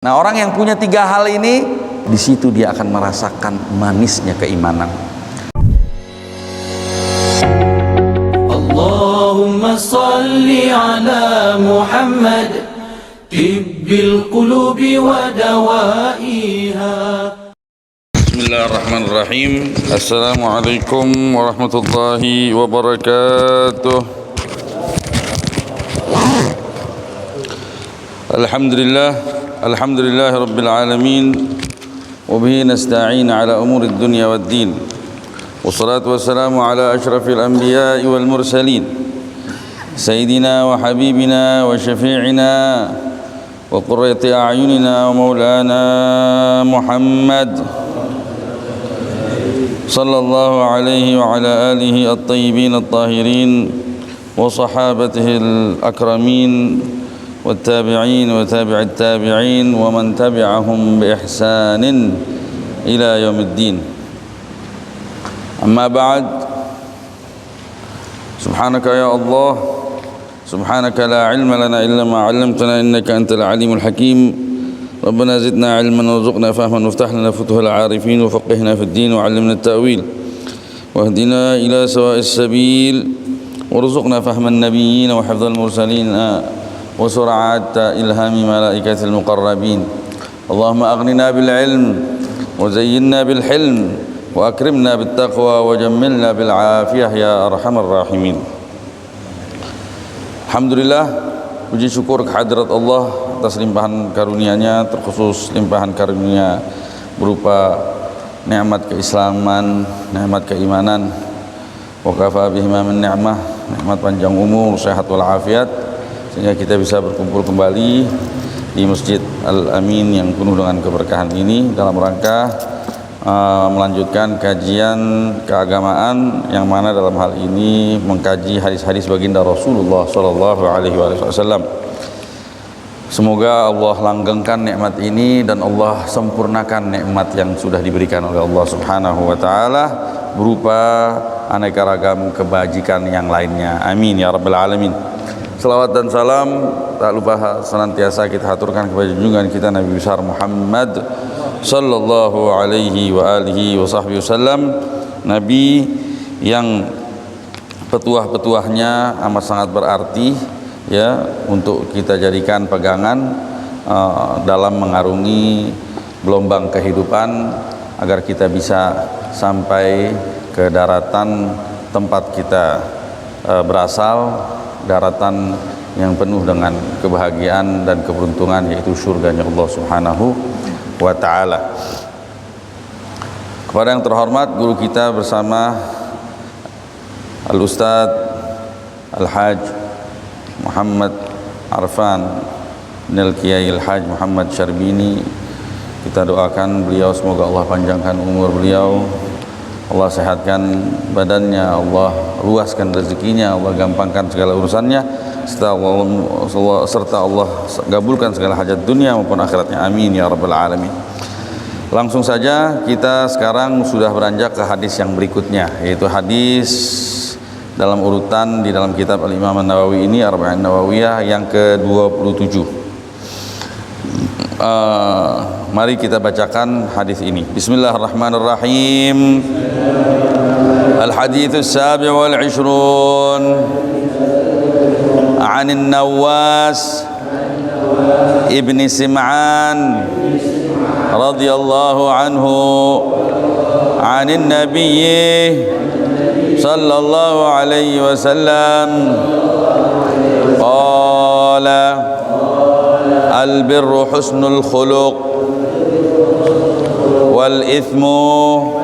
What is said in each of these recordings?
Nah, orang yang punya tiga hal ini, di situ dia akan merasakan manisnya keimanan. Allahumma salli ala Muhammad tibbil qulubi wa dawaiha. Bismillahirrahmanirrahim. Assalamualaikum warahmatullahi wabarakatuh. Alhamdulillah rabbil alamin. Wabihi nasta'in ala umuri dunya wad din. Wassalatu wassalamu ala ashrafil anbiya'i wal mursalin, Sayyidina wa habibina wa syafi'ina wa qurrati a'yunina wa maulana Muhammad sallallahu alaihi wa ala alihi at-tayyibin at-tahirin wa sahabatihi al-akramin والتابعين وتابع التابعين ومن تبعهم بإحسان إلى يوم الدين. أما بعد، سبحانك يا الله، سبحانك لا علم لنا إلا ما علمتنا إنك أنت العليم الحكيم. ربنا زدنا علما وارزقنا فهما وافتح لنا فتوح العارفين وفقهنا في الدين وعلمنا التأويل واهدنا إلى سواء السبيل وارزقنا فهم النبيين وحفظ المرسلين وسرعة إلهام ملائكة المقربين. اللهم أغننا بالعلم وزينا بالحلم وأكرمنا بالتقوى وجملنا بالعافية يا أرحم الراحمين. Alhamdulillah, puji syukur kehadirat Allah atas limpahan karunia-Nya, terkhusus limpahan karunia berupa nikmat keislaman, nikmat keimanan, wa kafa bihima min ni'mah, nikmat panjang umur, sehat wal afiat, sehingga kita bisa berkumpul kembali di Masjid Al-Amin yang penuh dengan keberkahan ini dalam rangka melanjutkan kajian keagamaan, yang mana dalam hal ini mengkaji hadis-hadis baginda Rasulullah sallallahu alaihi wasallam. Semoga Allah langgengkan nikmat ini dan Allah sempurnakan nikmat yang sudah diberikan oleh Allah Subhanahu wa taala berupa aneka ragam kebajikan yang lainnya. Amin ya rabbal alamin. Salawat dan salam tak lupa senantiasa kita haturkan kepada junjungan kita Nabi besar Muhammad sallallahu alaihi wa alihi wa sahbihi wasallam, Nabi yang petuah-petuahnya amat sangat berarti ya untuk kita jadikan pegangan dalam mengarungi gelombang kehidupan agar kita bisa sampai ke daratan tempat kita berasal, daratan yang penuh dengan kebahagiaan dan keberuntungan, yaitu surganya Allah Subhanahu wa ta'ala. Kepada yang terhormat guru kita bersama Al-Ustadz Al-Hajj Muhammad Arfan Nil Kiai Al-Hajj Muhammad Syarbini, kita doakan beliau semoga Allah panjangkan umur beliau, Allah sehatkan badannya, Allah luaskan rezekinya, Allah gampangkan segala urusannya, serta Allah gabulkan segala hajat dunia maupun akhiratnya. Amin ya rabbal alamin. Langsung saja kita sekarang sudah beranjak ke hadis yang berikutnya, yaitu hadis dalam urutan di dalam kitab Al-Imam An-Nawawi ini, Arba'in Nawawiyah, yang ke-27. Mari kita bacakan hadis ini. Bismillahirrahmanirrahim. Al-hadits as-sabi' wal 'ishrun an an-Nawas ibn Sim'an radhiyallahu anhu an an-nabiy sallallahu alaihi wasallam qala al-birru husnul khuluq wal ithmu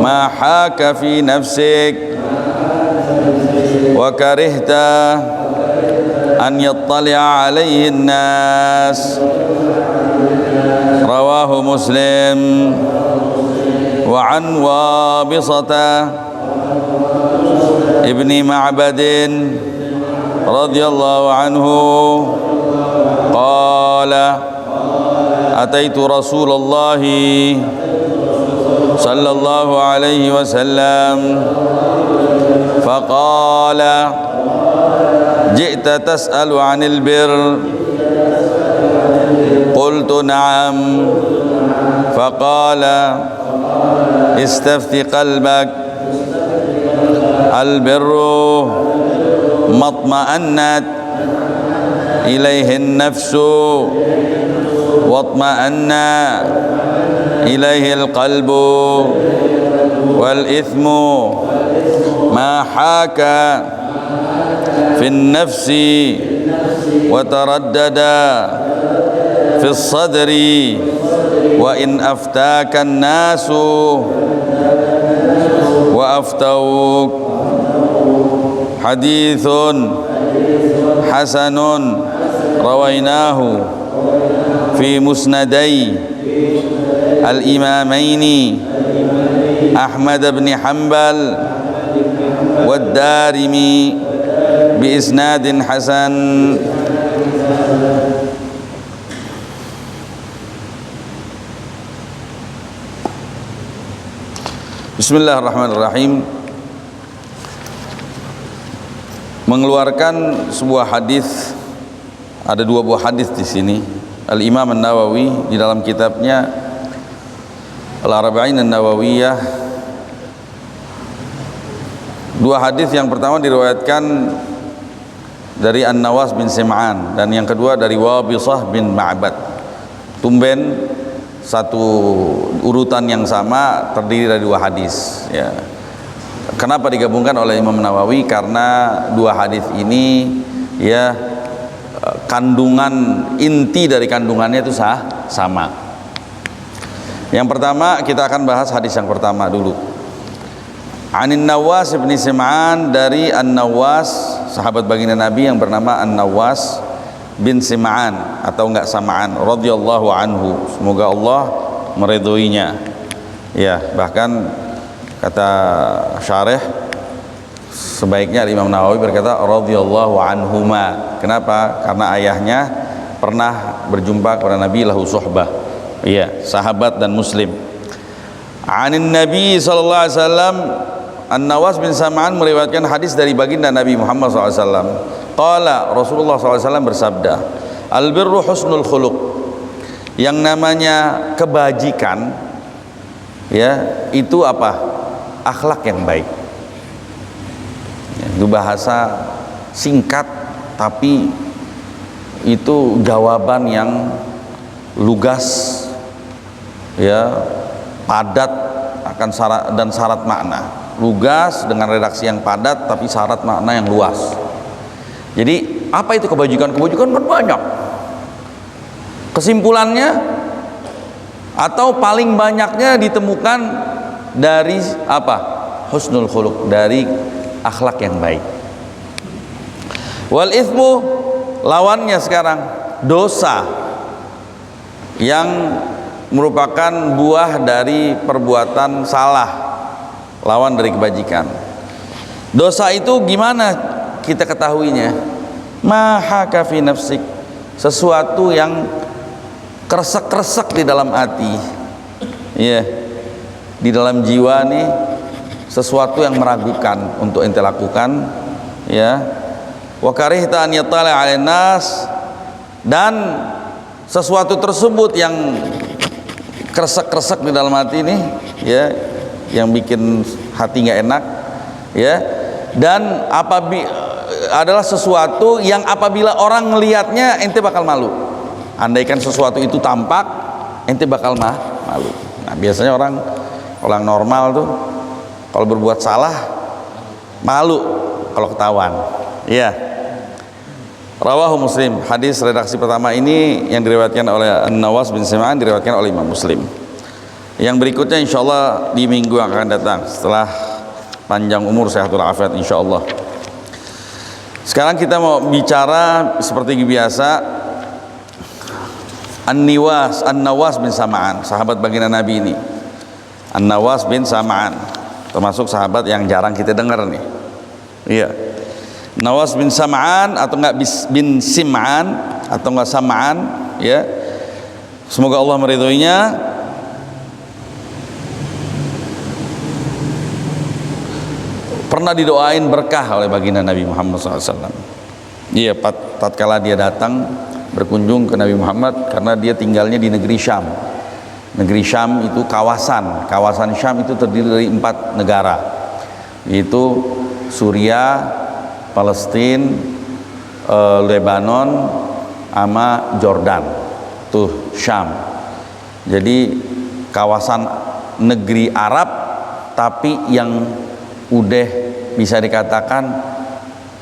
ma haka fi nafsik wa karihta an yattali'a alayhi an-nas. Rawahu Muslim. Wa an Wabisata ibni Ma'badin radhiyallahu anhu qala ataitu Rasulullah sallallahu alaihi wasallam faqala ji'ta tas'alu 'anil birr qultu na'am faqala istafti qalbak albirru matma'annat ilaihi an-nafsu watma'anna ilaihi al-qalbu wal ithmu ma haka fi an-nafsi wa taraddada fi as-sadri wa in aftaka an-nasu wa aftawuk hadithun hasanun rawainahu fi musnadai al-imamaini Ahmad bin Hanbal wa Darimi bi isnadin hasan. Bismillahirrahmanirrahim. Mengeluarkan sebuah hadis, ada dua buah hadis di sini. Al-Imam An-Nawawi di dalam kitabnya Al-Arba'in An-Nawawiyah, dua hadis, yang pertama diriwayatkan dari An-Nawas bin Sim'an dan yang kedua dari Wabisah bin Ma'bad. Tumben satu urutan yang sama terdiri dari dua hadis, ya. Kenapa digabungkan oleh Imam Nawawi? Karena dua hadis ini, ya, kandungan inti dari kandungannya itu sama. Yang pertama kita akan bahas hadis yang pertama dulu. Anin Nawas bin Sim'an, dari An-Nawas, sahabat baginda Nabi yang bernama An-Nawas bin Sim'an atau enggak Sam'an radhiyallahu anhu, semoga Allah meridhoinya. Ya, bahkan kata syarih sebaiknya Imam Nawawi berkata radhiyallahu anhuma. Kenapa? Karena ayahnya pernah berjumpa kepada Nabi, lahu suhbah. Iya, sahabat dan muslim. Anin Nabi sallallahu alaihi wasallam, An-Nawas bin Sam'an meriwayatkan hadis dari baginda Nabi Muhammad SAW. Qala, Rasulullah SAW bersabda, al-birru husnul khuluq. Yang namanya kebajikan, ya, itu apa? Akhlak yang baik. Itu bahasa singkat tapi itu jawaban yang lugas, ya, padat akan syarat dan syarat makna. Lugas dengan redaksi yang padat tapi syarat makna yang luas. Jadi apa itu kebajikan? Kebajikan kan banyak. Kesimpulannya atau paling banyaknya ditemukan dari apa? Husnul khuluq, dari akhlak yang baik. Wal ithmu, lawannya sekarang dosa yang merupakan buah dari perbuatan salah, lawan dari kebajikan. Dosa itu gimana kita ketahuinya? Mahaka fi nafsik, sesuatu yang kresek-kresek di dalam hati, ya, di dalam jiwa nih, sesuatu yang meragukan untuk ente lakukan, ya. Wa karihta an yatala 'alan nas, dan sesuatu tersebut yang kresek-kresek di dalam hati nih, ya, yang bikin hati nggak enak, ya, dan adalah sesuatu yang apabila orang melihatnya ente bakal malu. Andaikan sesuatu itu tampak, ente bakal malu. Nah, biasanya orang normal tuh kalau berbuat salah malu kalau ketahuan. Iya. Rawahu Muslim. Hadis redaksi pertama ini yang diriwayatkan oleh An-Nawas bin Sim'an, diriwayatkan oleh Imam Muslim. Yang berikutnya insyaallah di minggu yang akan datang setelah panjang umur sehatul afiat insyaallah. Sekarang kita mau bicara seperti biasa An-Nawas bin Sam'an, sahabat baginda Nabi ini. An-Nawas bin Sam'an termasuk sahabat yang jarang kita dengar nih. Iya. Nawas bin Sam'an atau enggak bin Sim'an atau enggak Sam'an, ya. Semoga Allah meridhoinya. Pernah didoain berkah oleh baginda Nabi Muhammad SAW. Iya, tatkala dia datang berkunjung ke Nabi Muhammad karena dia tinggalnya di negeri Syam. Negeri Syam itu kawasan Syam itu terdiri dari 4 negara, yaitu Suriah, Palestina, Lebanon, sama Jordan. Tuh Syam. Jadi kawasan negeri Arab, tapi yang udah bisa dikatakan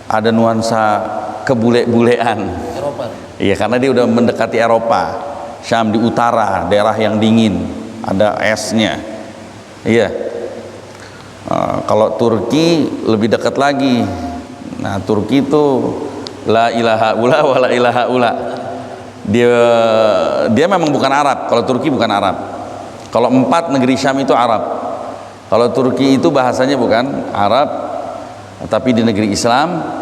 ada nuansa kebule-bulean. Eropa. Iya, karena dia udah mendekati Eropa. Syam di utara, daerah yang dingin, ada esnya. Iya. Kalau Turki lebih dekat lagi. Nah, Turki itu la ilaha ula wa la ilaha ula. Dia memang bukan Arab. Kalau Turki bukan Arab. Kalau 4 negeri Syam itu Arab. Kalau Turki itu bahasanya bukan Arab, tapi di negeri Islam.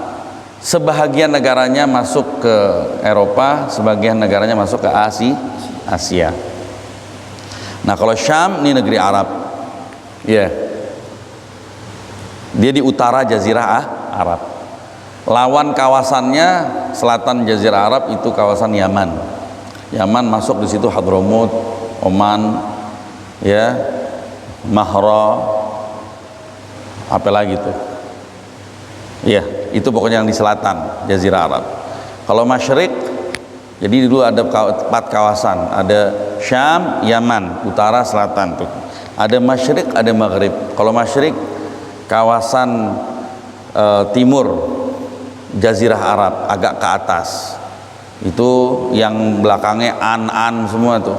Sebahagian negaranya masuk ke Eropa, sebagian negaranya masuk ke Asia. Nah, kalau Syam ini negeri Arab. Ya. Dia di utara Jazirah Arab. Lawan kawasannya selatan Jazirah Arab itu kawasan Yaman. Yaman masuk di situ Hadramut, Oman, ya, Mahra, apa lagi tuh? Iya, itu pokoknya yang di selatan Jazirah Arab. Kalau Masyriq, jadi dulu ada 4 kawasan, ada Syam, Yaman, utara, selatan tuh. Ada Masyriq, ada Maghrib. Kalau Masyriq kawasan timur Jazirah Arab, agak ke atas. Itu yang belakangnya An semua tuh.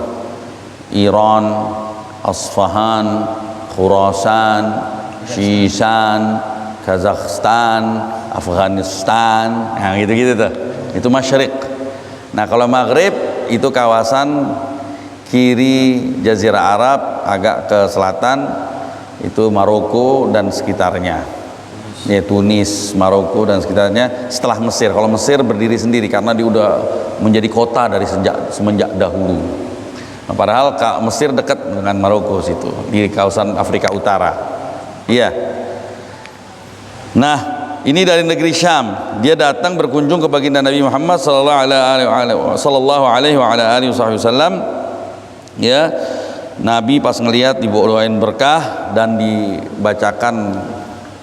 Iran, Asfahan, Khurasan, Shishan, Kazakhstan, Afghanistan, nah gitu-gitu tuh. Itu Masyriq. Nah, kalau Maghrib itu kawasan kiri Jazirah Arab, agak ke selatan itu Maroko dan sekitarnya. Ya, Tunis, Maroko dan sekitarnya setelah Mesir. Kalau Mesir berdiri sendiri karena dia udah menjadi kota dari semenjak dahulu. Nah, padahal Mesir dekat dengan Maroko situ di kawasan Afrika Utara. Iya. Nah, ini dari negeri Syam. Dia datang berkunjung ke baginda Nabi Muhammad sallallahu alaihi wasallam. Ya, Nabi pas ngelihat dibawain berkah dan dibacakan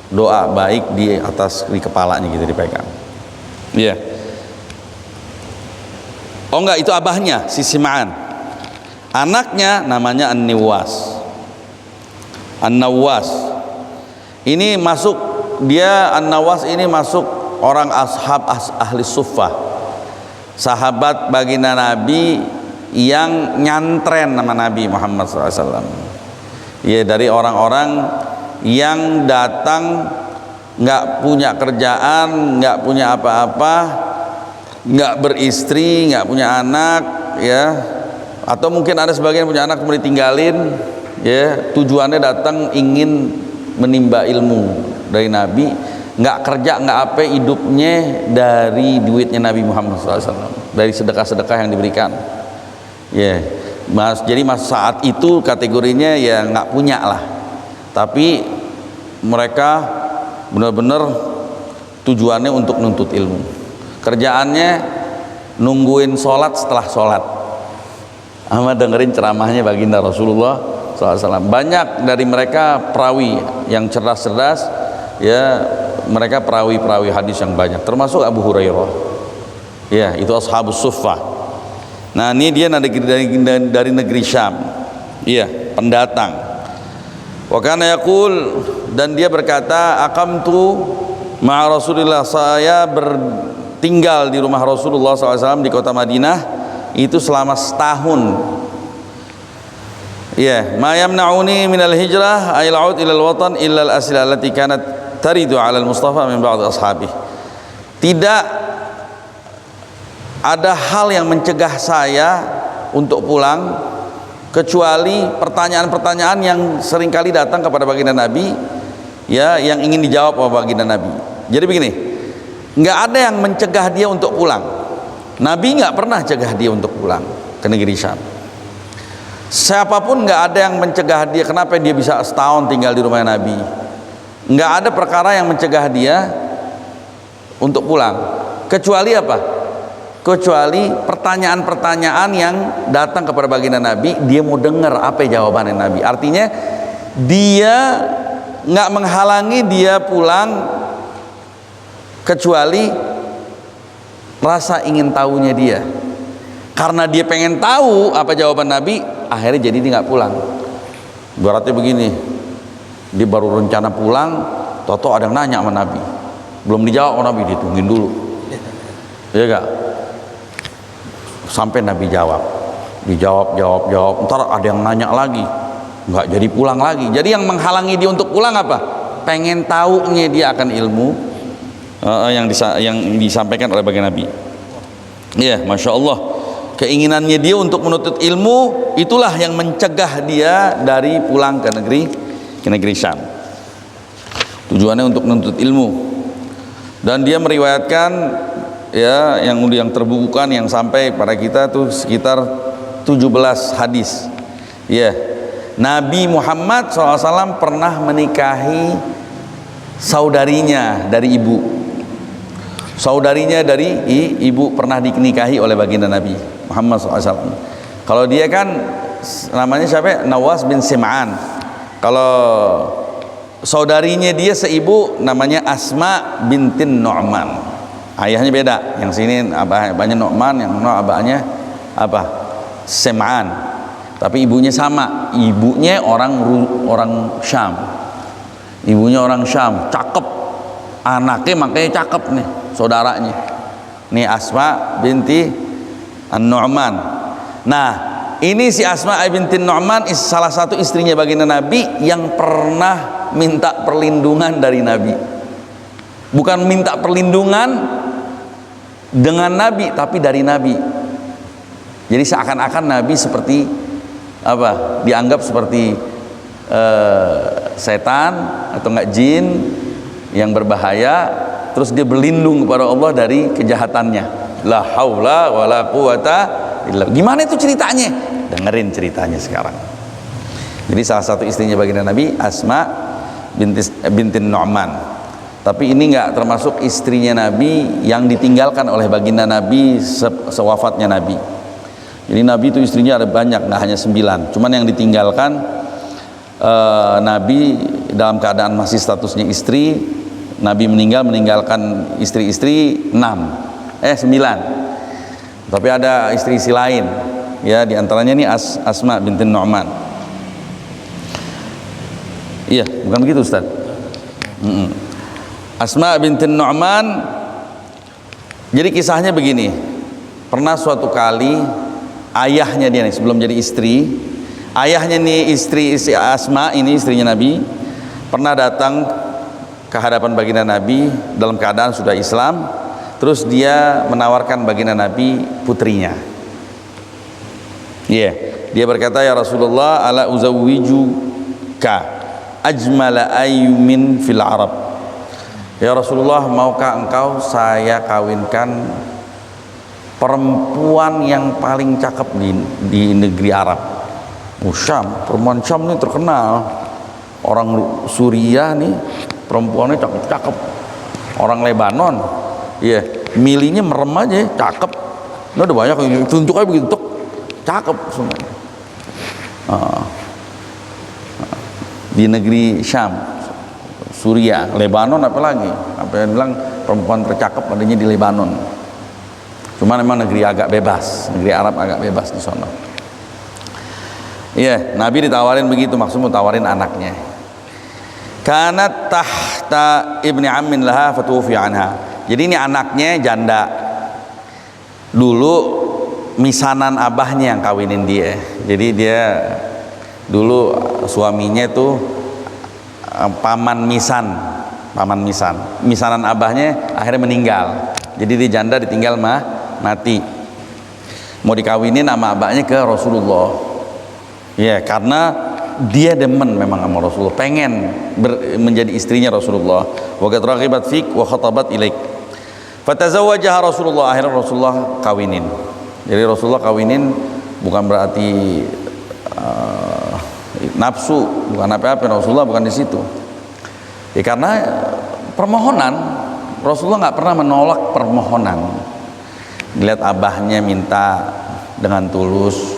doa baik di kepalanya gitu dipegang. Iya. Oh enggak, itu abahnya si Sim'an. Anaknya namanya An-Nawas. Ini masuk, dia An-Nawas ini masuk orang ahli suffah, sahabat baginda Nabi yang nyantren nama Nabi Muhammad SAW. Ya, dari orang-orang yang datang nggak punya kerjaan, nggak punya apa-apa, nggak beristri, nggak punya anak, ya, atau mungkin ada sebagian punya anak kemudian ditinggalin, ya, tujuannya datang ingin menimba ilmu dari Nabi, nggak kerja nggak apa, hidupnya dari duitnya Nabi Muhammad SAW, dari sedekah-sedekah yang diberikan. Ya, jadi saat itu kategorinya ya nggak punya lah, tapi mereka benar-benar tujuannya untuk nuntut ilmu. Kerjaannya nungguin sholat setelah sholat, sama dengerin ceramahnya baginda Rasulullah SAW. Banyak dari mereka perawi yang cerdas-cerdas, ya, mereka perawi-perawi hadis yang banyak, termasuk Abu Hurairah. Ya, itu ashabus suffah. Nah, ini dia dari negeri Syam. Iya, pendatang. Wa kana yaqul, dan dia berkata, aqamtu ma'a Rasulillah, saya bertinggal di rumah Rasulullah SAW di kota Madinah itu selama setahun. Ya, ma yamna'uni minal hijrah ay al'ud ila al-watan illa al-asila allati kanat taridu 'ala al-Mustafa min ba'd ashabi. Tidak ada hal yang mencegah saya untuk pulang kecuali pertanyaan-pertanyaan yang seringkali datang kepada baginda Nabi, ya, yang ingin dijawab oleh baginda Nabi. Jadi begini, nggak ada yang mencegah dia untuk pulang. Nabi nggak pernah cegah dia untuk pulang ke negeri Syam. Siapapun nggak ada yang mencegah dia. Kenapa dia bisa setahun tinggal di rumah Nabi? Nggak ada perkara yang mencegah dia untuk pulang, kecuali apa? kecuali pertanyaan-pertanyaan yang datang kepada baginda Nabi, dia mau dengar apa jawabannya Nabi. Artinya dia nggak menghalangi dia pulang, kecuali rasa ingin tahunya dia. Karena dia pengen tahu apa jawaban Nabi, akhirnya jadi dia nggak pulang. Berarti begini, dia baru rencana pulang, toto ada yang nanya sama Nabi, belum dijawab sama Nabi, ditungguin dulu, ya gak? Sampai Nabi dijawab, ntar ada yang nanya lagi, nggak jadi pulang lagi. Jadi yang menghalangi dia untuk pulang apa? Pengen tahunya dia akan ilmu yang disampaikan oleh baginda Nabi. Ya, masya Allah, keinginannya dia untuk menuntut ilmu itulah yang mencegah dia dari pulang ke negeri Syam. Tujuannya untuk menuntut ilmu. Dan dia meriwayatkan ya yang terbukukan yang sampai pada kita tuh sekitar 17 hadis. Ya, Nabi Muhammad SAW pernah menikahi saudarinya dari ibu. Saudarinya dari ibu pernah dinikahi oleh baginda Nabi Muhammad SAW. Kalau dia kan namanya siapa? Nawas bin Sim'an. Kalau saudarinya dia seibu namanya Asma bintin Nu'man. Ayahnya beda. Yang sini abahnya Nu'man, yang abahnya apa? Sim'an. Tapi ibunya sama. Ibunya orang Syam. Ibunya orang Syam, cakep. Anaknya makanya cakep nih, saudaranya. Nih Asma binti An-Nu'man. Nah, ini si Asma binti Nu'man salah satu istrinya baginda Nabi yang pernah minta perlindungan dari Nabi. Bukan minta perlindungan dengan Nabi, tapi dari Nabi. Jadi seakan-akan Nabi seperti apa? Dianggap seperti setan atau enggak jin yang berbahaya, terus dia berlindung kepada Allah dari kejahatannya. La haula wala quwata illa. Gimana itu ceritanya? Dengerin ceritanya sekarang. Jadi salah satu istrinya baginda Nabi Asma binti Nu'man. Tapi ini enggak termasuk istrinya Nabi yang ditinggalkan oleh baginda Nabi sewafatnya Nabi. Jadi Nabi itu istrinya ada banyak, enggak hanya 9. Cuman yang ditinggalkan Nabi dalam keadaan masih statusnya istri. Nabi meninggalkan istri-istri 9. Tapi ada istri-istri lain. Ya, diantaranya ini Asma binti Nu'man. Iya, bukan begitu Ustaz? Asma binti Nu'man. Jadi kisahnya begini. Pernah suatu kali ayahnya dia nih sebelum jadi istri, ayahnya nih istri Asma ini istrinya Nabi pernah datang ke hadapan baginda Nabi dalam keadaan sudah Islam. Terus dia menawarkan baginda Nabi putrinya. Dia berkata, ya Rasulullah, ala uzawwijuka ajmala ayyumin fil Arab. Ya Rasulullah, maukah engkau saya kawinkan perempuan yang paling cakep di negeri Arab? Syam, perempuan Syam ini terkenal. Orang Suriah nih perempuannya cakep-cakep. Orang Lebanon, milihnya merem aja, cakep. Nah, udah banyak yang tunjuk aja begitu, cakep semua. Di negeri Syam, Suriah, Lebanon apalagi. Apa yang bilang perempuan tercakep adanya di Lebanon. Cuma memang negeri agak bebas, negeri Arab agak bebas di sana. Nabi ditawarin begitu, maksudnya tawarin anaknya. Kanat tahta ibni ammin laha fatufi anha. Jadi ini anaknya janda. Dulu misanan abahnya yang kawinin dia. Jadi dia dulu suaminya tuh paman misan. Misanan abahnya akhirnya meninggal. Jadi dia janda ditinggal mati. Mau dikawinin sama abahnya ke Rasulullah. Karena dia demen memang sama Rasulullah, pengen menjadi istrinya Rasulullah. Wa qad raghibat fik wa khatabat ilaik. Fatazawwajaha Rasulullah, akhirnya Rasulullah kawinin. Jadi Rasulullah kawinin bukan berarti nafsu, bukan apa-apa. Rasulullah bukan di situ. Karena permohonan, Rasulullah nggak pernah menolak permohonan. Lihat abahnya minta dengan tulus,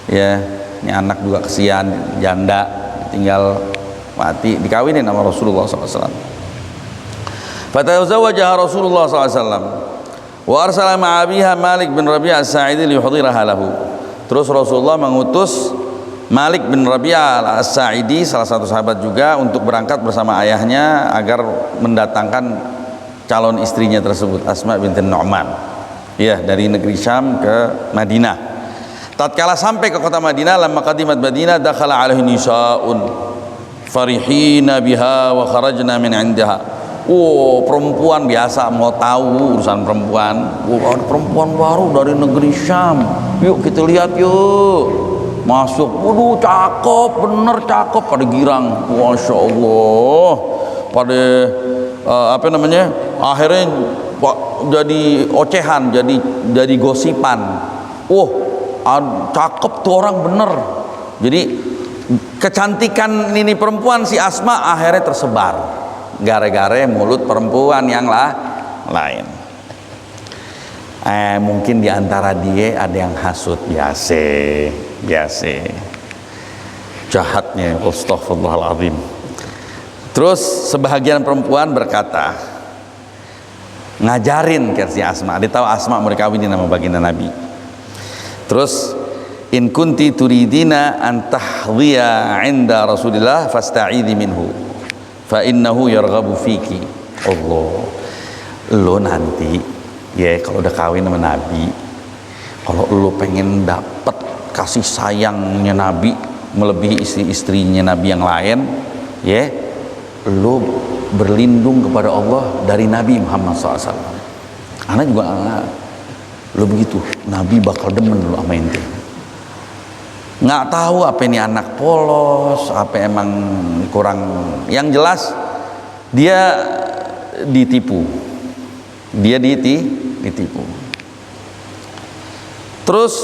ya, ini anak juga kesian, janda, tinggal mati, dikawinin sama Rasulullah SAW. Fatazawwajaha Rasulullah SAW wa arsala ma'abiha Malik bin Rabi'ah as-Sa'idi liyuhdiraha lahu. Terus Rasulullah mengutus Malik bin Rabi'ah as-Sa'idi, salah satu sahabat juga, untuk berangkat bersama ayahnya agar mendatangkan calon istrinya tersebut, Asma binti Nu'man, ya, dari negeri Syam ke Madinah. Tatkala sampai ke kota Madinah, lamma qadimat Madinah dakhala alaihi nisa'un farihina biha wa kharajna min 'indaha. Perempuan biasa mau tahu urusan perempuan. Ada perempuan baru dari negeri Syam. Yuk kita lihat yuk. Masuk. Waduh, cakep, bener cakep, pada girang. Masya Allah. Pada akhirnya jadi ocehan, jadi gosipan. Cakep tuh orang, bener. Jadi kecantikan ini perempuan si Asma akhirnya tersebar gara-gara mulut perempuan yang lain. Mungkin diantara dia ada yang hasut, biasa jahatnya, astaghfirullahaladzim. Terus sebahagian perempuan berkata, ngajarin ke si Asma, dia tahu Asma mau dikawinin sama baginda Nabi. Terus, in kunti turidina an tahdhiya 'inda Rasulillah fasta'idhi minhu fa innahu yarghabu fiki. Allah, lo nanti ya kalau udah kawin sama Nabi, kalau lo pengen dapet kasih sayangnya Nabi melebihi istri-istrinya Nabi yang lain, ya, lo berlindung kepada Allah dari Nabi Muhammad SAW. Anak juga lo begitu, Nabi bakal demen lo sama ente. Nggak tahu apa ini anak polos, apa emang kurang. Yang jelas dia ditipu, ditipu. Terus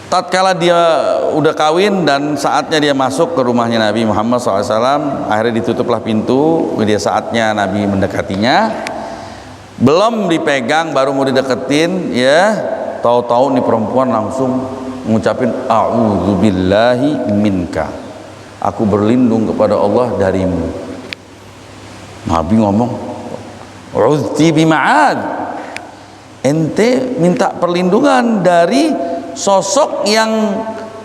tatkala dia udah kawin dan saatnya dia masuk ke rumahnya Nabi Muhammad SAW, akhirnya ditutuplah pintu. Dia saatnya Nabi mendekatinya, belum dipegang, baru mau dideketin, ya, tahu-tahu nih perempuan langsung mengucapin a'udzubillahi minka, aku berlindung kepada Allah darimu. Nabi ngomong, uzti bima'ad, ente minta perlindungan dari sosok yang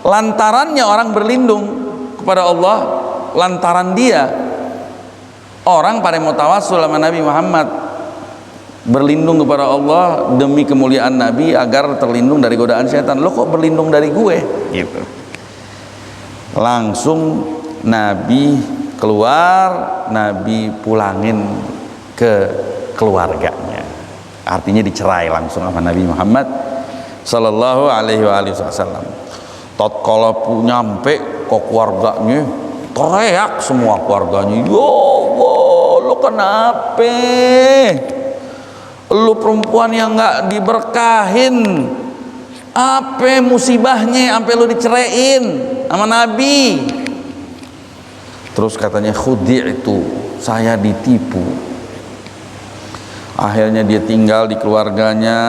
lantarannya orang berlindung kepada Allah, lantaran dia orang pada mau tawassul sama Nabi Muhammad, berlindung kepada Allah demi kemuliaan Nabi agar terlindung dari godaan setan. Lo kok berlindung dari gue? Gitu. Langsung Nabi keluar, Nabi pulangin ke keluarganya. Artinya dicerai langsung sama Nabi Muhammad sallallahu alaihi wasallam. Tatkala nyampe ke keluarganya, teriak semua keluarganya, "Ya Allah, lo kenapa? Lu perempuan yang nggak diberkahin, apa musibahnya sampai lu diceraiin sama Nabi?" Terus katanya, "Khudi'tu, saya ditipu." Akhirnya dia tinggal di keluarganya,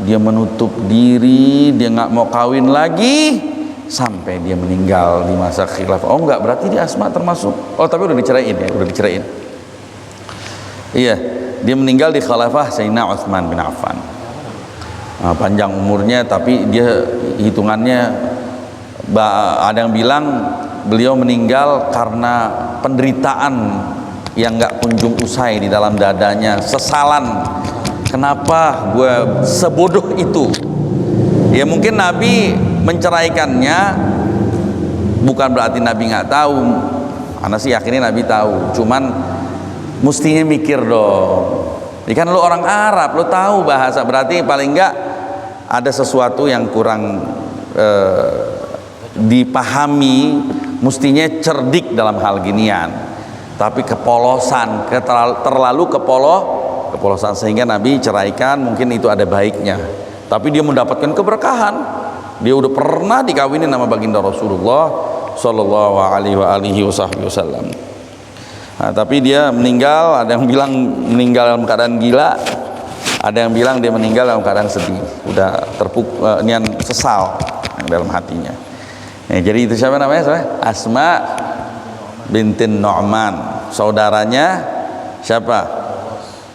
dia menutup diri, dia nggak mau kawin lagi sampai dia meninggal di masa khilafah. Oh enggak, berarti dia Asma termasuk. Oh tapi udah diceraiin ya, udah diceraiin. Iya. Dia meninggal di khilafah Sayyidina Utsman bin Affan. Panjang umurnya, tapi dia hitungannya ada yang bilang beliau meninggal karena penderitaan yang nggak kunjung usai di dalam dadanya, sesalan. Kenapa gue sebodoh itu? Ya mungkin Nabi menceraikannya bukan berarti Nabi nggak tahu. Ana sih yakinnya Nabi tahu, cuman mestinya mikir dong. Ini kan lo orang Arab, lo tahu bahasa, berarti paling enggak ada sesuatu yang kurang dipahami. Mestinya cerdik dalam hal ginian, tapi kepolosan, terlalu kepolosan sehingga Nabi ceraikan. Mungkin itu ada baiknya, tapi dia mendapatkan keberkahan. Dia udah pernah dikawinin sama baginda Rasulullah sallallahu alaihi wasallam. Nah, tapi dia meninggal, ada yang bilang meninggal dalam keadaan gila, Ada yang bilang dia meninggal dalam keadaan sedih, udah nian sesal dalam hatinya. Jadi itu siapa namanya? Asma bintin Nu'man, saudaranya siapa?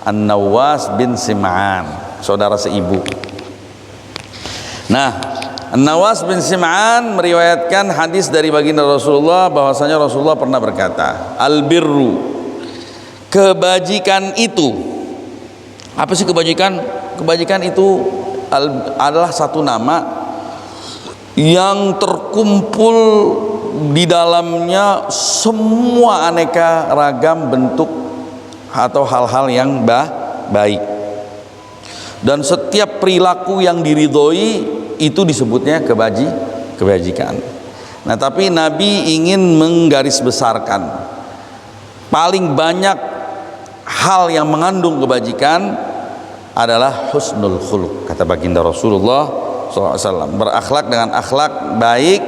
An-Nawas bin Sim'an, saudara seibu. Nah, An-Nawas bin Sim'an meriwayatkan hadis dari baginda Rasulullah bahwasanya Rasulullah pernah berkata, al-birru, kebajikan itu. Apa sih kebajikan? Kebajikan itu adalah satu nama yang terkumpul di dalamnya semua aneka ragam bentuk atau hal-hal yang baik. Dan setiap perilaku yang diridhoi itu disebutnya kebajikan. Nah, tapi Nabi ingin menggarisbesarkan paling banyak hal yang mengandung kebajikan adalah husnul khuluq, kata baginda Rasulullah SAW. Berakhlak dengan akhlak baik,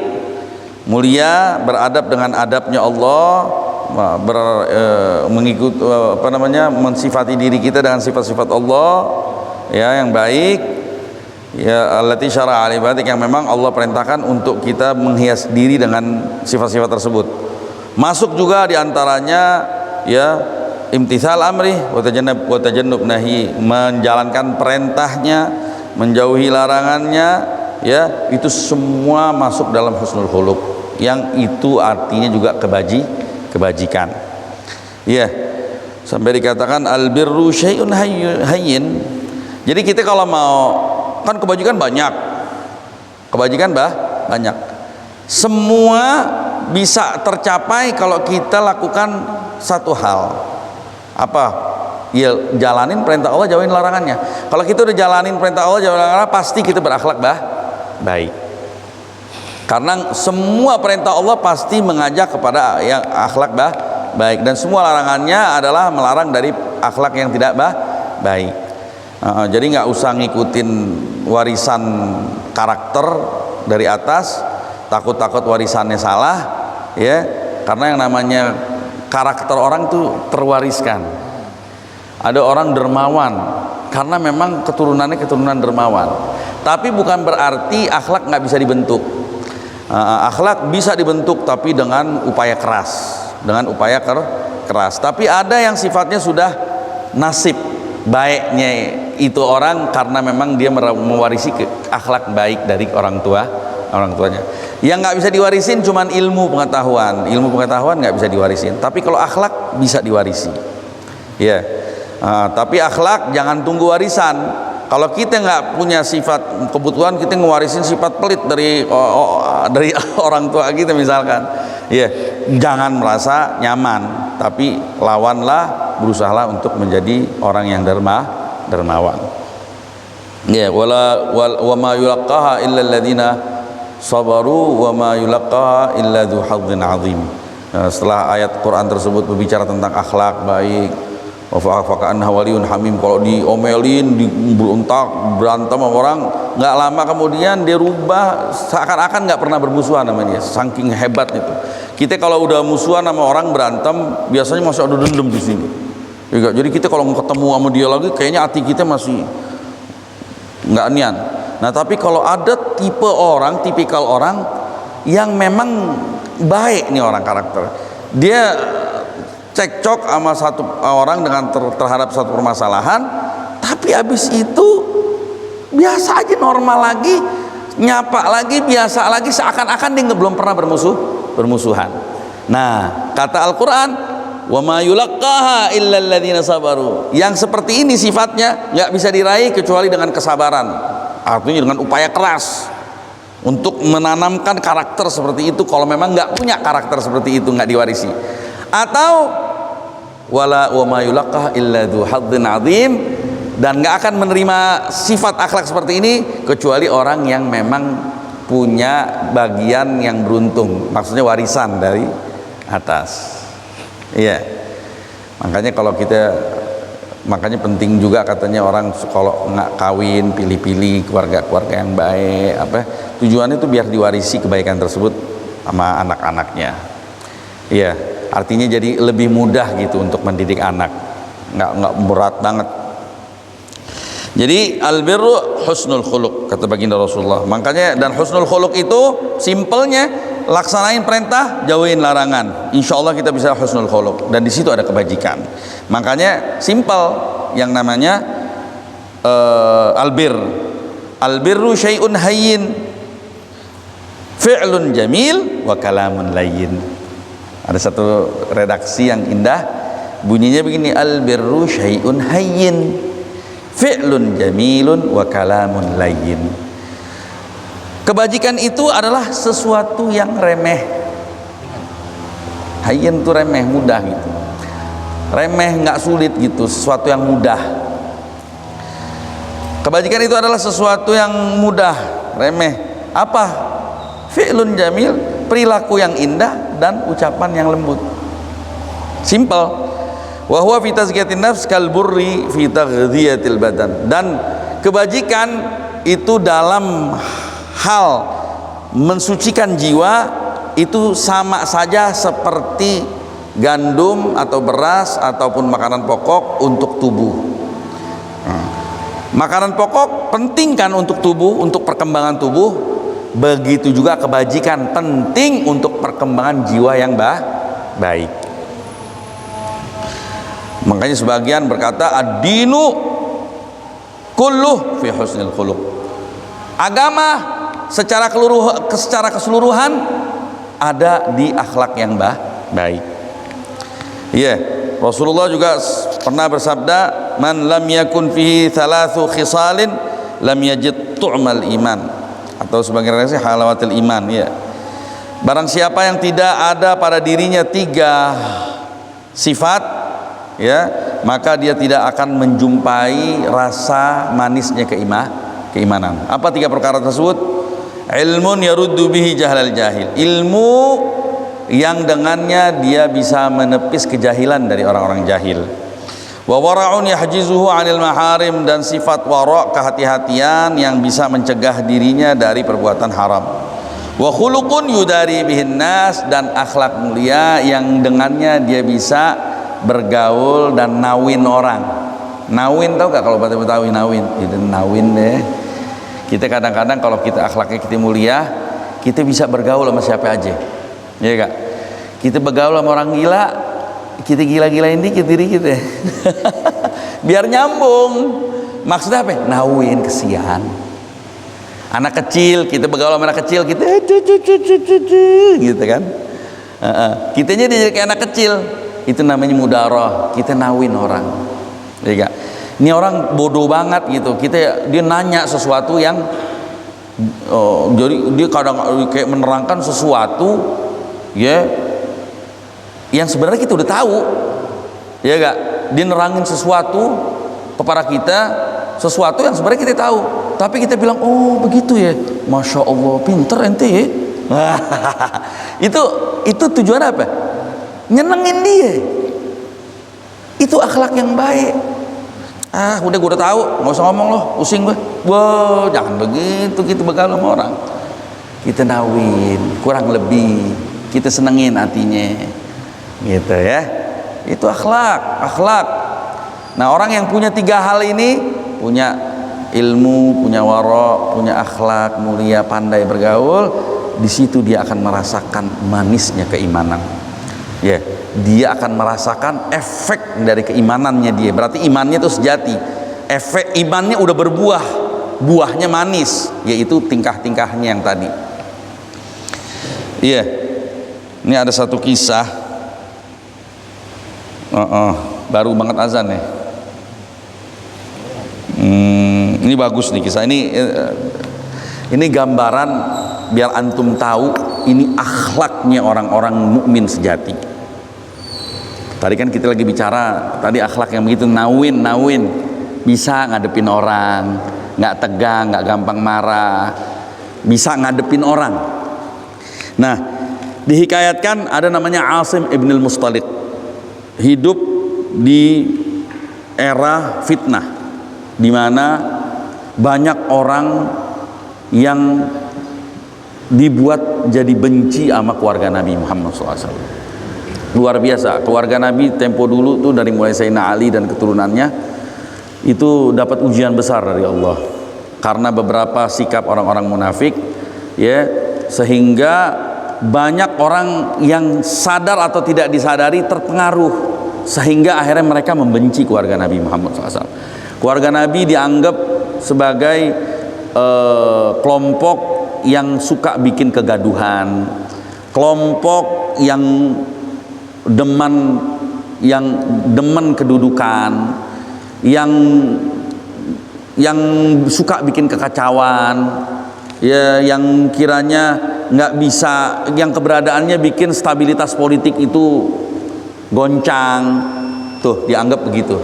mulia, beradab dengan adabnya Allah, mengikut mensifati diri kita dengan sifat-sifat Allah ya yang baik, ya allati syara'a li ibadik, yang memang Allah perintahkan untuk kita menghias diri dengan sifat-sifat tersebut. Masuk juga diantaranya ya imtithal amri wa tajannub nahi, menjalankan perintahnya, menjauhi larangannya, ya itu semua masuk dalam husnul khuluq, yang itu artinya juga kebajikan. Ya, sampai dikatakan albirru syai'un hayyin. Jadi kita kalau mau, kan kebajikan banyak. Semua bisa tercapai kalau kita lakukan satu hal. Apa? Ya jalanin perintah Allah, jauhin larangannya. Kalau kita udah jalanin perintah Allah, jauhin larangannya, pasti kita berakhlak baik. Karena semua perintah Allah pasti mengajak kepada yang akhlak baik, dan semua larangannya adalah melarang dari akhlak yang tidak baik. Jadi nggak usah ngikutin warisan karakter dari atas, takut warisannya salah, ya. Karena yang namanya karakter orang tuh terwariskan. Ada orang dermawan karena memang keturunannya keturunan dermawan, tapi bukan berarti akhlak nggak bisa dibentuk. Akhlak bisa dibentuk tapi dengan upaya keras, tapi ada yang sifatnya sudah nasib baiknya itu orang karena memang dia mewarisi akhlak baik dari orang tuanya. Yang nggak bisa diwarisin cuman ilmu pengetahuan nggak bisa diwarisin, tapi kalau akhlak bisa diwarisi, ya. Tapi akhlak jangan tunggu warisan. Kalau kita nggak punya sifat, kebetulan kita ngewarisin sifat pelit dari orang tua kita misalkan, ya jangan merasa nyaman, tapi lawanlah, berusahalah untuk menjadi orang yang dermawan. Ya, wa ma yulaqaha illa alladziina sabaru wa ma yulaqaha illa dzu hadzin azim. Setelah ayat Quran tersebut berbicara tentang akhlak baik, wa fa'aka'anna waliyun hamim, kalau diomelin, diberontak, berantem sama orang, nggak lama kemudian dia rubah seakan-akan nggak pernah bermusuhan sama dia, saking hebat itu. Kita kalau udah musuhan sama orang, berantem, biasanya masih ada dendam di sini. Jadi kita kalau ketemu sama dia lagi, kayaknya hati kita masih nggak nian. Nah, tapi kalau ada tipikal orang yang memang baik nih orang karakter, dia cekcok sama satu orang dengan terhadap satu permasalahan, tapi habis itu biasa aja, normal lagi, nyapa lagi, biasa lagi, seakan-akan dia belum pernah bermusuhan. Nah, kata Al-Quran, wa ma yulaqqaha illa alladziina sabaru, yang seperti ini sifatnya nggak bisa diraih kecuali dengan kesabaran, artinya dengan upaya keras untuk menanamkan karakter seperti itu. Kalau memang nggak punya karakter seperti itu, nggak diwarisi. Atau wala wa ma yulaqqaha illa dzu hadzin azim, dan nggak akan menerima sifat akhlak seperti ini kecuali orang yang memang punya bagian yang beruntung, maksudnya warisan dari atas. Iya, makanya penting juga katanya orang kalau nggak kawin pilih-pilih keluarga yang baik, tujuannya itu biar diwarisi kebaikan tersebut sama anak-anaknya. Iya, artinya jadi lebih mudah gitu untuk mendidik anak, nggak berat banget. Jadi albirru husnul khuluq kata baginda Rasulullah. Makanya dan husnul khuluq itu simpelnya laksanain perintah, jauhin larangan. Insya Allah kita bisa husnul khuluq dan di situ ada kebajikan. Makanya simpel yang namanya albir. Albirru syai'un hayyin fi'lun jamil wa kalamun layyin. Ada satu redaksi yang indah bunyinya begini, albirru syai'un hayyin fi'lun jamilun wa kalamun layyin. Kebajikan itu adalah sesuatu yang remeh. Hayyin itu remeh, mudah gitu. Remeh nggak sulit gitu, sesuatu yang mudah. Kebajikan itu adalah sesuatu yang mudah, remeh. Apa? Fi'lun jamil, perilaku yang indah dan ucapan yang lembut. Simple. Wa huwa fi tazkiyatin nafs kal burri fi taghdiyatil badan. Dan kebajikan itu dalam hal mensucikan jiwa itu sama saja seperti gandum atau beras ataupun makanan pokok untuk tubuh. Makanan pokok penting kan untuk tubuh, untuk perkembangan tubuh. Begitu juga kebajikan penting untuk perkembangan jiwa yang baik. Makanya sebagian berkata ad-dinu kulluh fi husnil khuluq. Agama secara keseluruhan ada di akhlak yang baik. Iya, Rasulullah juga pernah bersabda, "Man lam yakun fihi thalathu khisalin lam yajid tu'mal iman." Atau sebagai redaksi halawatil iman, ya. Barang siapa yang tidak ada pada dirinya 3 sifat, ya, maka dia tidak akan menjumpai rasa manisnya keimanan. Apa 3 perkara tersebut? Ilmun yaruddu bihi jahlal jahil. Ilmu yang dengannya dia bisa menepis kejahilan dari orang-orang jahil. Wa wara'un yahjizuhu 'anil maharim, dan sifat wara' kehati-hatian yang bisa mencegah dirinya dari perbuatan haram. Wa khuluqun yudari bihin nas, dan akhlak mulia yang dengannya dia bisa bergaul dan nawin orang. Nawin, tahu gak kalau bahasa Betawi nawin? Itu nawin deh. Kita kadang-kadang kalau kita akhlaknya kita mulia, kita bisa bergaul sama siapa aja. Ya gak? Kita bergaul sama orang gila, kita gila-gilain dikit diri kita. Biar nyambung. Maksudnya apa? Nawin, kesian. Anak kecil, kita bergaul sama anak kecil, kita gitu kan. Kitanya jadi kayak anak kecil. Itu namanya mudarah, kita nawin orang. Ya gak? Ini orang bodoh banget gitu. Dia nanya sesuatu yang jadi dia kadang kayak menerangkan sesuatu ya yang sebenarnya kita udah tahu. Ya gak? Dia nerangin sesuatu kepada kita, sesuatu yang sebenarnya kita tahu. Tapi kita bilang, "Oh, begitu ya. Masya Allah, pinter ente ya." Itu tujuan apa? Nyenengin dia. Itu akhlak yang baik. Udah gue udah tahu, nggak usah ngomong loh, pusing gue. Wah, jangan begitu, kita bergaul sama orang. Kita nawin, kurang lebih kita senengin hatinya, gitu ya. Itu akhlak. Nah, orang yang punya 3 hal ini, punya ilmu, punya wara, punya akhlak mulia, pandai bergaul, di situ dia akan merasakan manisnya keimanan. Ya, dia akan merasakan efek dari keimanannya dia. Berarti imannya itu sejati. Efek imannya udah berbuah, buahnya manis, yaitu tingkah-tingkahnya yang tadi. Iya. Ini ada satu kisah. Baru banget azan ya. Ini bagus nih kisah. Ini gambaran biar antum tahu ini akhlaknya orang-orang mukmin sejati. Tadi kan kita lagi bicara tadi akhlak yang begitu, nawin, bisa ngadepin orang, nggak tegang, nggak gampang marah, bisa ngadepin orang. Nah, dihikayatkan ada namanya Asim ibn al-Mustaliq, hidup di era fitnah, di mana banyak orang yang dibuat jadi benci sama keluarga Nabi Muhammad SAW. Luar biasa, keluarga Nabi tempo dulu tuh dari mulai Sayyidina Ali dan keturunannya itu dapat ujian besar dari Allah karena beberapa sikap orang-orang munafik, ya, sehingga banyak orang yang sadar atau tidak disadari terpengaruh, sehingga akhirnya mereka membenci keluarga Nabi Muhammad SAW. Keluarga Nabi dianggap sebagai kelompok yang suka bikin kegaduhan, kelompok yang demen kedudukan, yang suka bikin kekacauan, ya, yang kiranya nggak bisa, yang keberadaannya bikin stabilitas politik itu goncang, tuh dianggap begitu,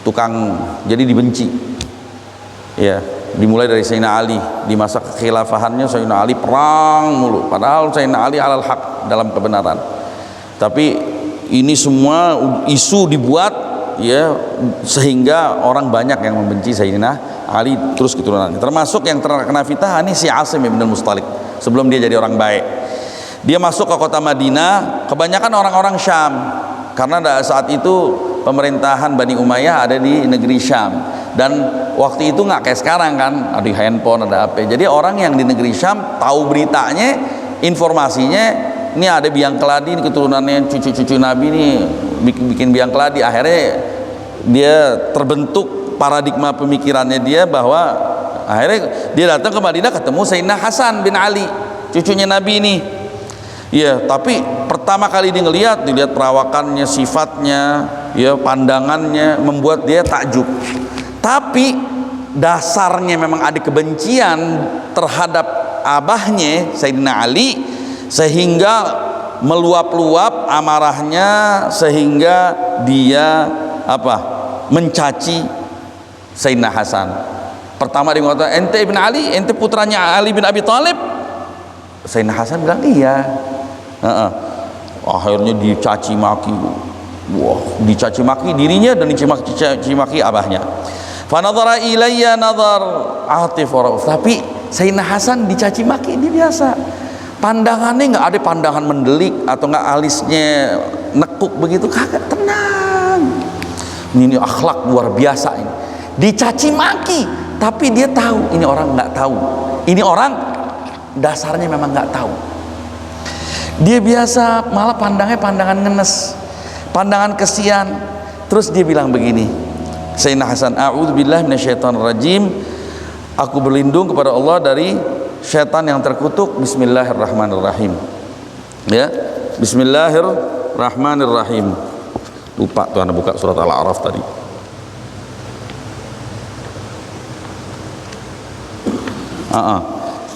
tukang, jadi dibenci, ya. Dimulai dari Sayyidina Ali, di masa kekhilafahannya Sayyidina Ali perang mulu, padahal Sayyidina Ali alal haq, dalam kebenaran. Tapi ini semua isu dibuat, ya, sehingga orang banyak yang membenci Sayyidina Ali terus keturunannya. Termasuk yang terkena fitnah ini si Asim bin Mustalik sebelum dia jadi orang baik. Dia masuk ke kota Madinah, kebanyakan orang-orang Syam, karena saat itu pemerintahan Bani Umayyah ada di negeri Syam. Dan waktu itu nggak kayak sekarang kan, ada handphone, ada apa. Jadi orang yang di negeri Syam tahu beritanya, informasinya, ini ada biang keladi, ini keturunannya cucu-cucu Nabi nih bikin biang keladi. Akhirnya dia terbentuk paradigma pemikirannya dia bahwa akhirnya dia datang ke Madinah ketemu Sayyidina Hasan bin Ali, cucunya Nabi ini. Ya, tapi pertama kali dia dilihat perawakannya, sifatnya, ya, pandangannya membuat dia takjub. Tapi dasarnya memang ada kebencian terhadap abahnya Sayyidina Ali, sehingga meluap-luap amarahnya, sehingga dia mencaci Sayyidina Hasan. Pertama dia mengatakan, ente Ibn Ali, ente putranya Ali bin Abi Thalib. Sayyidina Hasan bilang iya. Akhirnya dicaci maki, dicaci maki dirinya dan dicaci maki abahnya. Fanadhara ilayya nadhar atif wa rauf. Tapi Sayyidina Hasan dicaci maki ini biasa. Pandangannya nggak ada pandangan mendelik atau nggak alisnya nekuk begitu, kagak, tenang. Ini akhlak luar biasa ini. Dicaci maki, tapi dia tahu ini orang nggak tahu. Ini orang dasarnya memang nggak tahu. Dia biasa malah pandangnya pandangan ngenes, pandangan kesian. Terus dia bilang begini, Sayyidina Hasan, a'udzubillahi minasyaitonirrajim, aku berlindung kepada Allah dari syaitan yang terkutuk. Bismillahirrahmanirrahim. Ya, Bismillahirrahmanirrahim. Lupa tuh anda buka surat Al-A'raf tadi.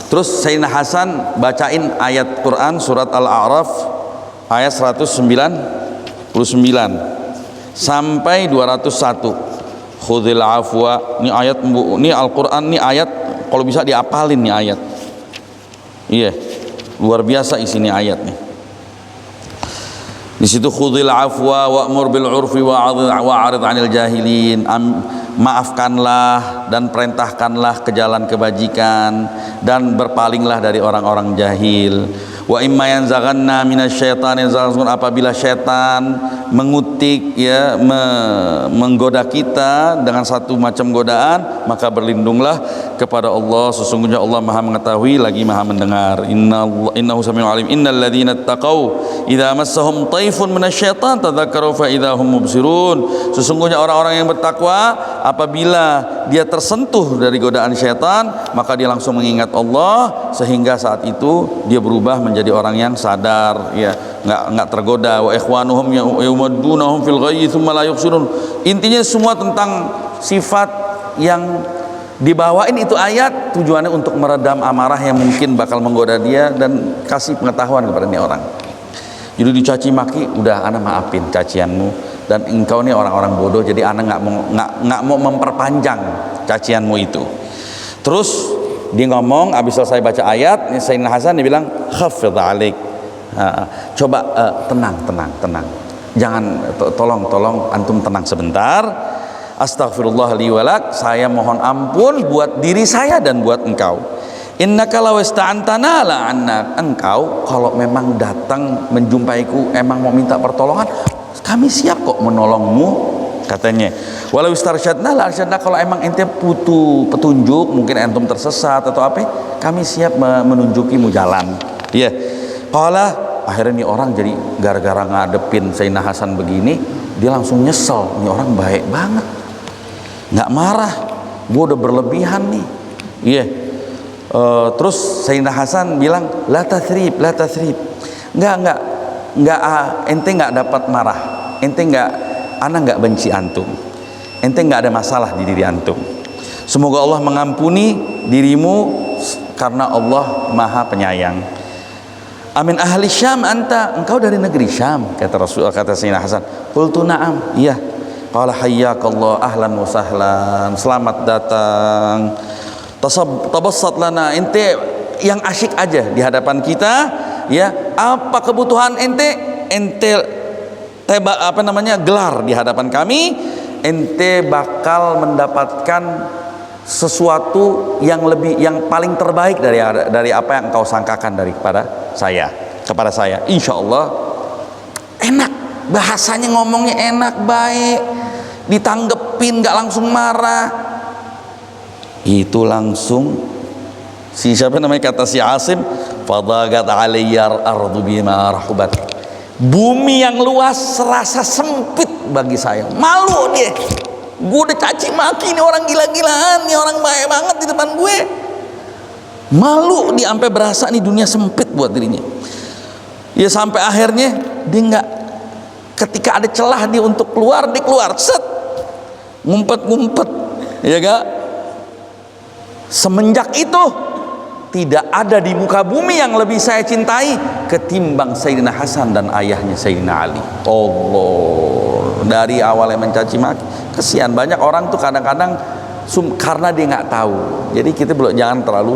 Terus Sayyidina Hasan bacain ayat Quran surat Al-A'raf ayat 199 sampai 201. Khudhil afwa, ini ayat, ini Al-Quran, ini ayat kalau bisa diapalin nih ayat. Iya, luar biasa isinya ayat nih. Di situ khudhil afwa wa'mur bil urfi wa'arid 'anil jahilin. Maafkanlah dan perintahkanlah ke jalan kebajikan dan berpalinglah dari orang-orang jahil. Wa imma yanzaghanna minasyaitani yanzaghun, apabila syaitan mengutik, ya, menggoda kita dengan satu macam godaan, maka berlindunglah kepada Allah, sesungguhnya Allah Maha mengetahui lagi Maha mendengar. Innahu samii'un 'alim. Innal ladzina taqau idza massahum taifun minasyaitan tadzakkaru fa idza hum mubsirun. Sesungguhnya orang-orang yang bertakwa apabila dia tersentuh dari godaan syaitan, maka dia langsung mengingat Allah, sehingga saat itu dia berubah menjadi orang yang sadar, ya, nggak tergoda. Wa ikhwanuhum yumaddunahum fil ghayyi tsumma la yuqsirun. Intinya semua tentang sifat yang dibawain itu ayat, tujuannya untuk meredam amarah yang mungkin bakal menggoda dia dan kasih pengetahuan kepada ini orang. Jadi dicaci maki, udah ana maafin cacianmu, dan engkau ini orang-orang bodoh, jadi ana nggak mau memperpanjang cacianmu itu. Terus dia ngomong, habis selesai baca ayat, Sayyidina Hasan dia bilang, khafidh alik, coba tenang, jangan, tolong antum tenang sebentar. Astaghfirullah li walak, saya mohon ampun buat diri saya dan buat engkau. Innaka law ista'antana la'annak, engkau kalau memang datang menjumpaiku emang mau minta pertolongan, kami siap kok menolongmu. katanya. Walau istarsyadna la arsyadna, kalau emang ente butuh petunjuk, mungkin antum tersesat atau apa, kami siap menunjukimu jalan. Iya. Qala, akhirnya nih orang jadi gara-gara ngadepin Sayyidina Hasan begini, dia langsung nyesel. Ini orang baik banget, nggak marah, gue udah berlebihan nih. Iya. Terus Sayyidina Hasan bilang, la tathrib, la tathrib. Enggak, ente nggak dapat marah, ente nggak, ana nggak benci antum, ente nggak ada masalah di diri antum. Semoga Allah mengampuni dirimu karena Allah Maha Penyayang. Amin ahli Syam anta, engkau dari negeri Syam, kata Rasul, kata Sayyidina Hasan. Qultu na'am, iya. Qala hayyakallah, ahlan wa sahlan, selamat datang. Tabassat lana, ente yang asyik aja di hadapan kita, ya. Apa kebutuhan ente gelar di hadapan kami, ente bakal mendapatkan sesuatu yang paling terbaik dari apa yang engkau sangkakan kepada saya. Insya Allah enak, bahasanya ngomongnya enak, baik, ditanggepin, nggak langsung marah. Itu langsung siapa namanya, kata si Asim, fadagat alayyar ardu bima rahubat, bumi yang luas serasa sempit bagi saya. Malu dia, gue udah caci maki nih orang gila-gilaan, nih orang baik banget di depan gue. Malu dia sampai berasa nih dunia sempit buat dirinya. Ya sampai akhirnya dia nggak, ketika ada celah dia untuk keluar, dia keluar, set, ngumpet, ya gak? Semenjak itu tidak ada di muka bumi yang lebih saya cintai ketimbang Sayyidina Hasan dan ayahnya Sayyidina Ali. Allah, dari awalnya mencaci maki, kesian banyak orang tuh kadang-kadang karena dia nggak tahu. Jadi kita jangan terlalu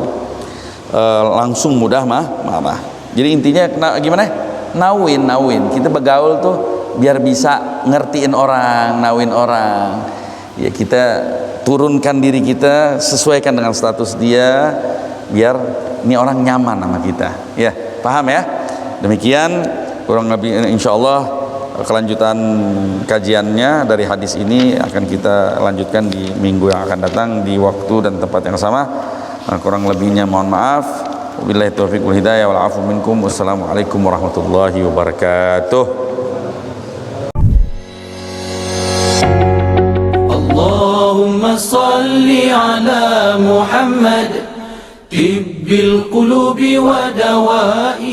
langsung mudah marah. Jadi intinya gimana? Nawin. Kita bergaul tuh biar bisa ngertiin orang, nawin orang. Ya kita turunkan diri kita, sesuaikan dengan status dia, biar ini orang nyaman sama kita. Ya, paham ya? Demikian kurang lebih, insyaallah kelanjutan kajiannya dari hadis ini akan kita lanjutkan di minggu yang akan datang di waktu dan tempat yang sama. Kurang lebihnya mohon maaf. Wabillahi taufiq wal hidayah wal afu minkum. Wassalamualaikum warahmatullahi wabarakatuh. Allahumma salli ala Muhammad tibbil qulubi wa dawai